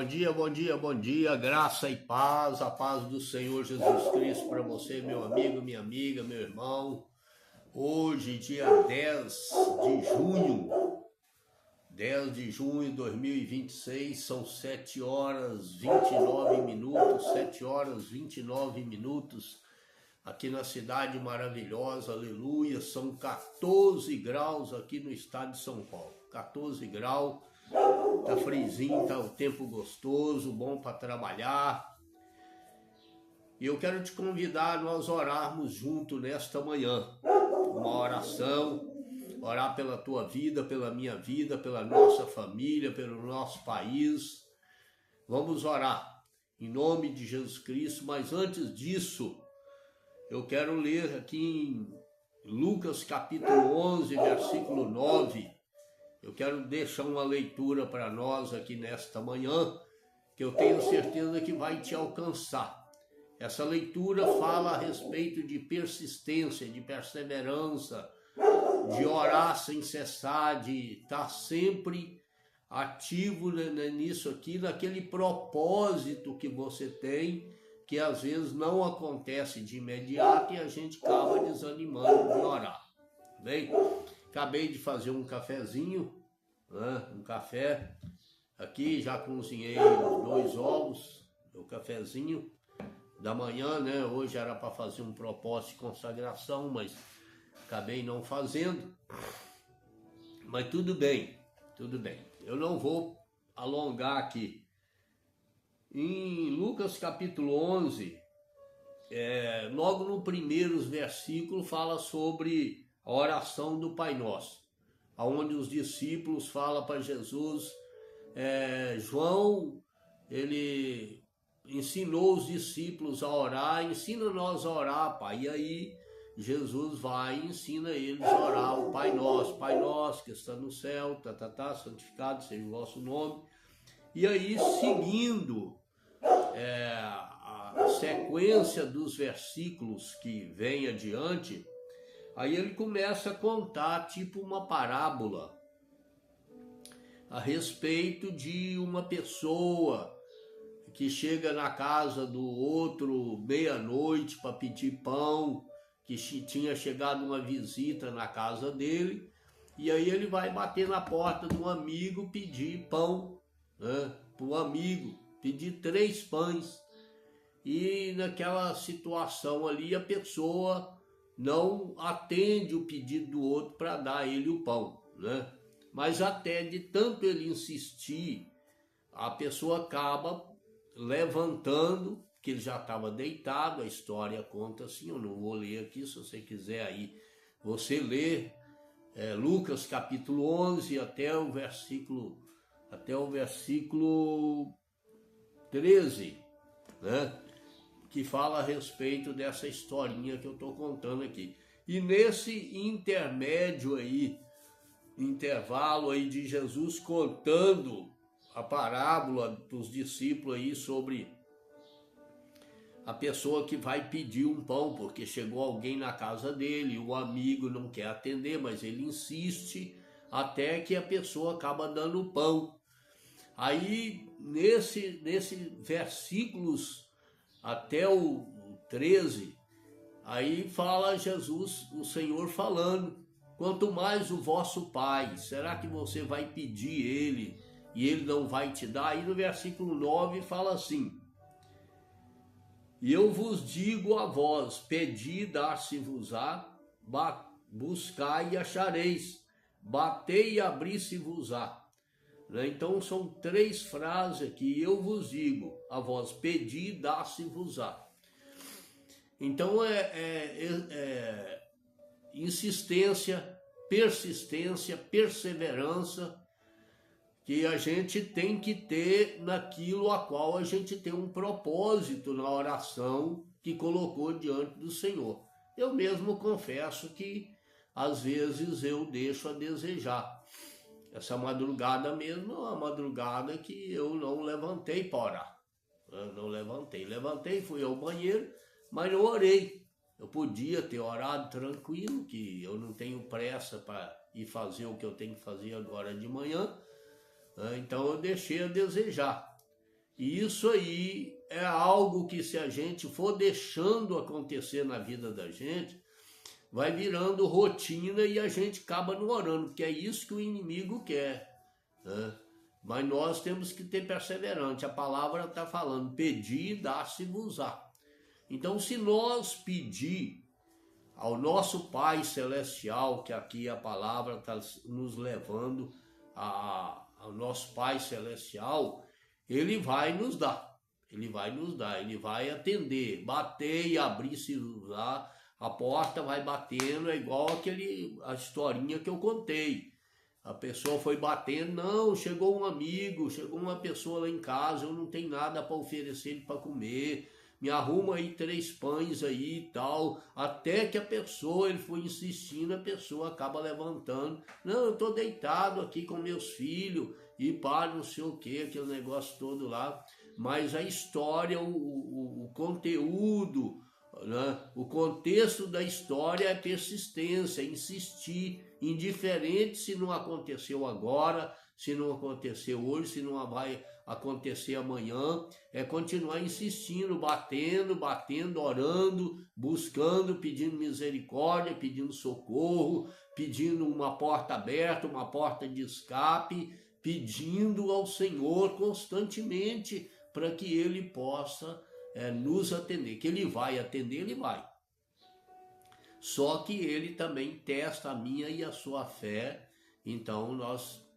Bom dia, bom dia, bom dia, graça e paz, a paz do Senhor Jesus Cristo para você, meu amigo, minha amiga, meu irmão. Hoje, dia 10 de junho de 2026, são 7 horas 29 minutos, 7 horas 29 minutos, aqui na cidade maravilhosa, aleluia, são 14 graus aqui no estado de São Paulo, 14 graus. Tá friozinho, tá o tempo gostoso, bom para trabalhar. E eu quero te convidar a nós orarmos junto nesta manhã. Uma oração, orar pela tua vida, pela minha vida, pela nossa família, pelo nosso país. Vamos orar em nome de Jesus Cristo, mas antes disso, eu quero ler aqui em Lucas capítulo 11, versículo 9. Eu quero deixar uma leitura para nós aqui nesta manhã, que eu tenho certeza que vai te alcançar. Essa leitura fala a respeito de persistência, de perseverança, de orar sem cessar, de estar sempre ativo nisso aqui, naquele propósito que você tem, que às vezes não acontece de imediato e a gente acaba desanimando de orar, bem? Acabei de fazer um cafezinho, né? Um café aqui, já cozinhei os 2 ovos, o cafezinho da manhã, né? Hoje era para fazer um propósito de consagração, mas acabei não fazendo. Mas tudo bem, tudo bem. Eu não vou alongar aqui. Em Lucas capítulo 11, logo no primeiros versículos, fala sobre a oração do Pai Nosso, onde os discípulos falam para Jesus, João, ele ensinou os discípulos a orar, ensina nós a orar, Pai. E aí Jesus vai e ensina eles a orar o Pai Nosso que está no céu, santificado seja o vosso nome. E aí, seguindo a sequência dos versículos que vem adiante, aí ele começa a contar tipo uma parábola a respeito de uma pessoa que chega na casa do outro meia-noite para pedir pão, que tinha chegado uma visita na casa dele, e aí ele vai bater na porta de um amigo pedir pão, né, para o amigo, pedir 3 pães, e naquela situação ali a pessoa não atende o pedido do outro para dar ele o pão, né? Mas até de tanto ele insistir, a pessoa acaba levantando, que ele já estava deitado, a história conta assim, eu não vou ler aqui, se você quiser aí, você lê Lucas capítulo 11 até o versículo 13, né? Que fala a respeito dessa historinha que eu estou contando aqui. E nesse intervalo aí de Jesus contando a parábola dos discípulos aí sobre a pessoa que vai pedir um pão, porque chegou alguém na casa dele, o amigo não quer atender, mas ele insiste até que a pessoa acaba dando o pão. Aí, nesse versículos até o 13, aí fala Jesus, o Senhor falando, quanto mais o vosso Pai, será que você vai pedir ele e ele não vai te dar? Aí no versículo 9 fala assim, e eu vos digo a vós, pedi, dar-se-vos-á, buscai e achareis, batei e abri-se-vos-á. Então são 3 frases aqui, eu vos digo a vós, pedi, dar-se-vos-á. Então insistência, persistência, perseverança, que a gente tem que ter naquilo a qual a gente tem um propósito na oração que colocou diante do Senhor. Eu mesmo confesso que às vezes eu deixo a desejar. Essa madrugada mesmo é uma madrugada que eu não levantei para orar. Eu não levantei, fui ao banheiro, mas não orei. Eu podia ter orado tranquilo, que eu não tenho pressa para ir fazer o que eu tenho que fazer agora de manhã. Então eu deixei a desejar. E isso aí é algo que, se a gente for deixando acontecer na vida da gente, vai virando rotina e a gente acaba não orando, porque é isso que o inimigo quer, né? Mas nós temos que ter perseverança. A palavra está falando, pedir e dar-se-vos-á. Então, se nós pedir ao nosso Pai Celestial, que aqui a palavra está nos levando ao nosso Pai Celestial, Ele vai nos dar, Ele vai nos dar, Ele vai atender, bater e abrir-se-vos-á, a porta vai batendo, é igual a historinha que eu contei. A pessoa foi batendo, não, chegou um amigo, chegou uma pessoa lá em casa, eu não tenho nada para oferecer para comer, me arruma aí 3 pães aí e tal, até que a pessoa, ele foi insistindo, a pessoa acaba levantando, não, eu estou deitado aqui com meus filhos, e para não sei o que, aquele negócio todo lá, mas a história, o conteúdo, né? O contexto da história é persistência, insistir, indiferente se não aconteceu agora, se não aconteceu hoje, se não vai acontecer amanhã, é continuar insistindo, batendo, orando, buscando, pedindo misericórdia, pedindo socorro, pedindo uma porta aberta, uma porta de escape, pedindo ao Senhor constantemente para que Ele possa nos atender. Que Ele vai atender, Ele vai. Só que Ele também testa a minha e a sua fé, então nós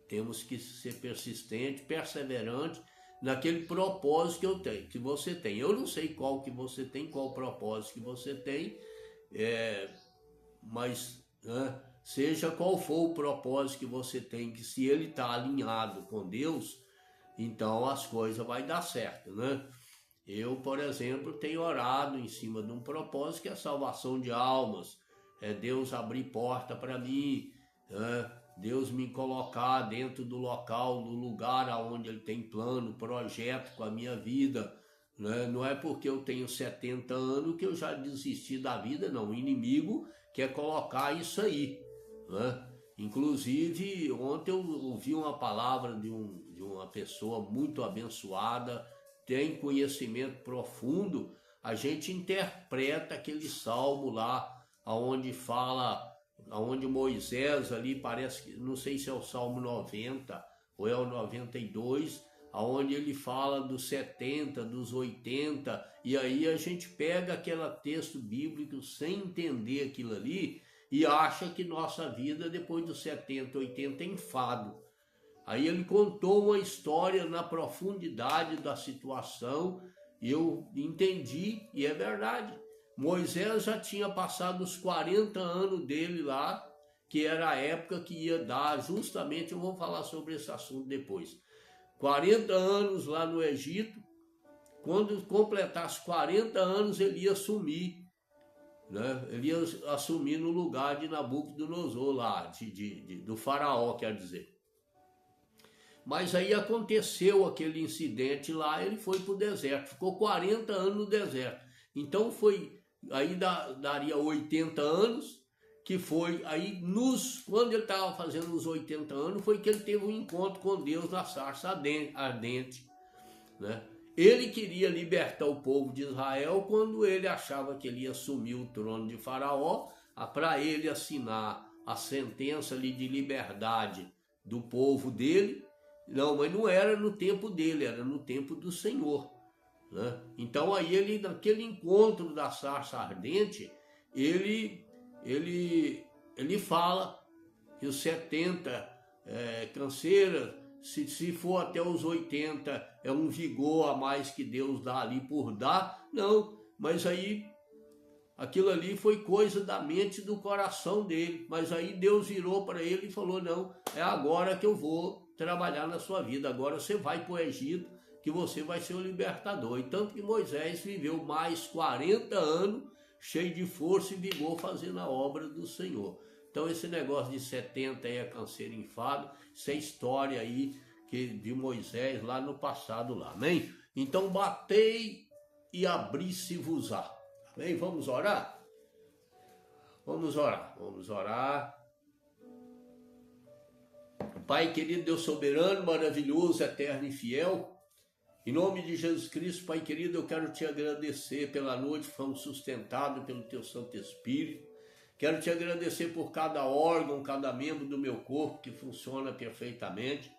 temos que ser persistente, perseverante naquele propósito que eu tenho, que você tem. Eu não sei qual que você tem, qual propósito que você tem, mas seja qual for o propósito que você tem, que se ele está alinhado com Deus, então as coisas vão dar certo, né? Eu, por exemplo, tenho orado em cima de um propósito que é a salvação de almas, é Deus abrir porta para mim, Deus me colocar dentro do local, do lugar onde Ele tem plano, projeto com a minha vida, né? Não é porque eu tenho 70 anos que eu já desisti da vida, não. O inimigo quer colocar isso aí, né? Inclusive, ontem eu ouvi uma palavra de uma pessoa muito abençoada, tem conhecimento profundo. A gente interpreta aquele salmo lá, onde fala, onde Moisés ali, parece que, não sei se é o Salmo 90 ou é o 92, onde ele fala dos 70, dos 80, e aí a gente pega aquele texto bíblico sem entender aquilo ali e acha que nossa vida depois dos 70, 80 é enfado. Aí ele contou uma história na profundidade da situação e eu entendi, e é verdade. Moisés já tinha passado os 40 anos dele lá, que era a época que ia dar, justamente, eu vou falar sobre esse assunto depois. 40 anos lá no Egito, quando completasse 40 anos ele ia assumir, né? Ele ia assumir no lugar de Nabucodonosor lá, do faraó, quer dizer. Mas aí aconteceu aquele incidente lá, ele foi para o deserto, ficou 40 anos no deserto. Então aí daria 80 anos, que foi, aí quando ele estava fazendo os 80 anos, foi que ele teve um encontro com Deus na sarça ardente, né? Ele queria libertar o povo de Israel quando ele achava que ele ia assumir o trono de Faraó, para ele assinar a sentença ali de liberdade do povo dele. Não, mas não era no tempo dele, era no tempo do Senhor, né? Então aí ele, naquele encontro da sarça ardente, ele fala que os 70 canseira, se for até os 80, é um vigor a mais que Deus dá ali por dar. Não, mas aí aquilo ali foi coisa da mente e do coração dele. Mas aí Deus virou para ele e falou, não, é agora que eu vou trabalhar na sua vida. Agora você vai para o Egito, que você vai ser o libertador. E tanto que Moisés viveu mais 40 anos, cheio de força e vigor, fazendo a obra do Senhor. Então esse negócio de 70 é canseiro enfado, isso é história aí de Moisés lá no passado lá, amém? Então batei e abri-se-vos-á. Amém? Vamos orar? Vamos orar. Pai querido, Deus soberano, maravilhoso, eterno e fiel, Em nome de Jesus Cristo, Pai querido, eu quero te agradecer pela noite que fomos sustentados pelo teu Santo Espírito. Quero te agradecer por cada órgão, cada membro do meu corpo que funciona perfeitamente.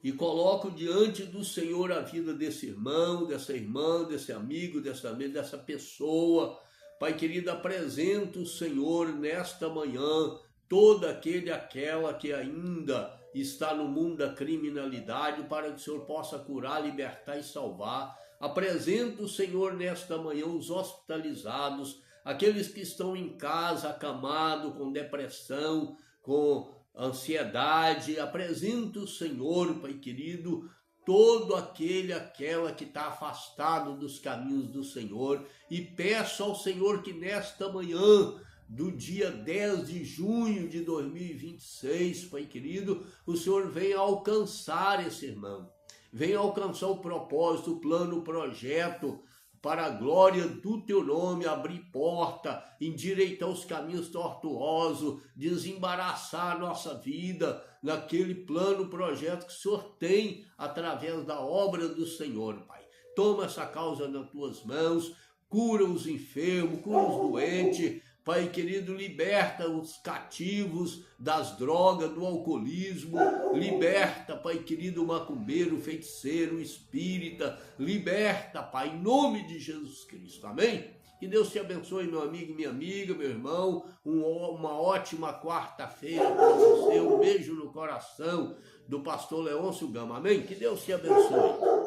E coloco diante do Senhor a vida desse irmão, dessa irmã, desse amigo, dessa pessoa. Pai querido, apresento o Senhor nesta manhã, todo aquele, aquela que ainda está no mundo da criminalidade, para que o Senhor possa curar, libertar e salvar. Apresento o Senhor nesta manhã os hospitalizados, aqueles que estão em casa, acamados, com depressão, com ansiedade. Apresento o Senhor, Pai querido, todo aquele, aquela que está afastado dos caminhos do Senhor, e peço ao Senhor que nesta manhã do dia 10 de junho de 2026, Pai querido, o Senhor venha alcançar esse irmão, venha alcançar o propósito, o plano, o projeto, para a glória do teu nome, abrir porta, endireitar os caminhos tortuosos, desembaraçar a nossa vida naquele plano, projeto que o Senhor tem através da obra do Senhor, Pai. Toma essa causa nas tuas mãos, cura os enfermos, cura os doentes, Pai querido, liberta os cativos das drogas, do alcoolismo, liberta, Pai querido, o macumbeiro, o feiticeiro, o espírita, liberta, Pai, em nome de Jesus Cristo, amém? Que Deus te abençoe, meu amigo e minha amiga, meu irmão, uma ótima quarta-feira para você, um beijo no coração do pastor Leôncio Gama, amém? Que Deus te abençoe.